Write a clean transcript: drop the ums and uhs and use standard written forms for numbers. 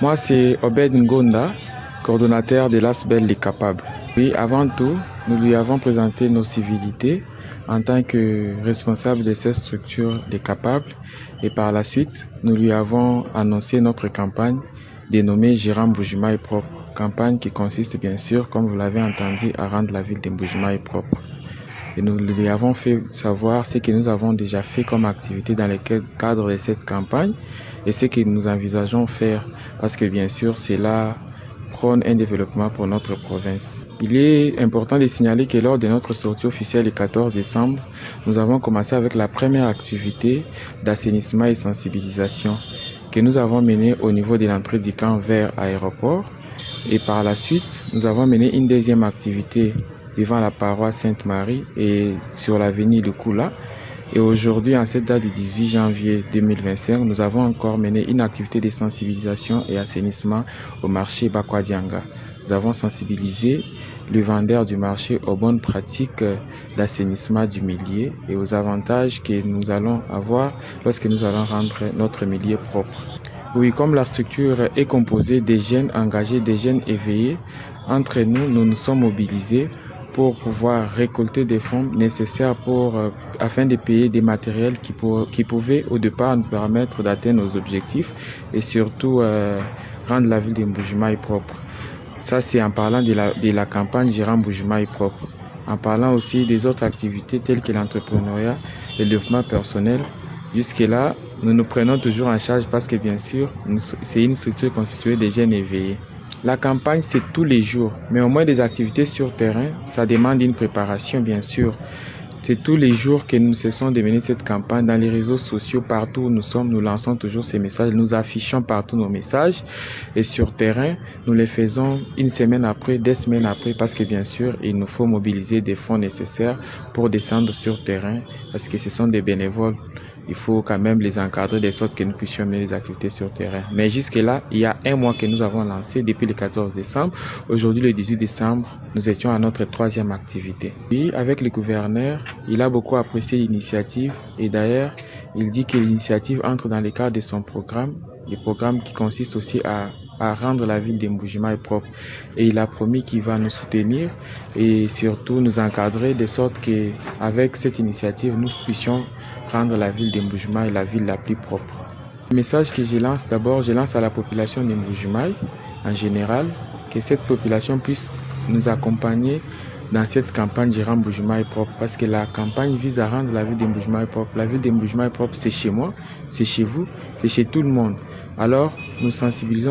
Moi, c'est Obed Ngonda, coordonnateur de l'ASBEL Les Capables. Oui, avant tout, nous lui avons présenté nos civilités en tant que responsable de cette structure des Capables. Et par la suite, nous lui avons annoncé notre campagne dénommée Gérant Mbuji-Mayi propre. Campagne qui consiste bien sûr, comme vous l'avez entendu, à rendre la ville de Mbuji-Mayi propre. Et nous lui avons fait savoir ce que nous avons déjà fait comme activité dans le cadre de cette campagne et ce que nous envisageons faire parce que bien sûr cela prône un développement pour notre province. Il est important de signaler que lors de notre sortie officielle le 14 décembre, nous avons commencé avec la première activité d'assainissement et sensibilisation que nous avons menée au niveau de l'entrée du camp vers l'aéroport. Et par la suite, nous avons mené une deuxième activité devant la paroisse Sainte-Marie et sur l'avenue de Koula. Et aujourd'hui, en cette date du 18 janvier 2025, nous avons encore mené une activité de sensibilisation et assainissement au marché Bakwadianga. Nous avons sensibilisé le vendeur du marché aux bonnes pratiques d'assainissement du milieu et aux avantages que nous allons avoir lorsque nous allons rendre notre milieu propre. Oui, comme la structure est composée des jeunes engagés, des jeunes éveillés, entre nous, nous nous sommes mobilisés pour pouvoir récolter des fonds nécessaires afin de payer des matériels qui pouvaient au départ nous permettre d'atteindre nos objectifs et surtout rendre la ville de Mbuji-Mayi propre. Ça, c'est en parlant de la campagne Gérant Mbuji-Mayi propre. En parlant aussi des autres activités telles que l'entrepreneuriat et le développement personnel. Jusque-là, nous nous prenons toujours en charge parce que bien sûr, c'est une structure constituée de jeunes éveillés. La campagne, c'est tous les jours, mais au moins des activités sur terrain, ça demande une préparation, bien sûr. C'est tous les jours que nous cessons de mener cette campagne dans les réseaux sociaux, partout où nous sommes, nous lançons toujours ces messages, nous affichons partout nos messages. Et sur terrain, nous les faisons une semaine après, 2 semaines après, parce que bien sûr, il nous faut mobiliser des fonds nécessaires pour descendre sur terrain, parce que ce sont des bénévoles. Il faut quand même les encadrer de sorte que nous puissions mener les activités sur terrain. Mais jusque-là, il y a 1 mois que nous avons lancé depuis le 14 décembre. Aujourd'hui, le 18 décembre, nous étions à notre 3e activité. Puis, avec le gouverneur, il a beaucoup apprécié l'initiative et d'ailleurs, il dit que l'initiative entre dans le cadre de son programme, le programme qui consiste aussi à rendre la ville de Mbuji-Mayi propre. Et il a promis qu'il va nous soutenir et surtout nous encadrer de sorte qu'avec cette initiative, nous puissions rendre la ville de Mbuji-Mayi la ville la plus propre. Le message que je lance, d'abord, je lance à la population de Mbuji-Mayi en général, que cette population puisse nous accompagner dans cette campagne Gérant Mbuji-Mayi propre, parce que la campagne vise à rendre la ville de Mbuji-Mayi propre. La ville de Mbuji-Mayi propre, c'est chez moi, c'est chez vous, c'est chez tout le monde. Alors, nous sensibilisons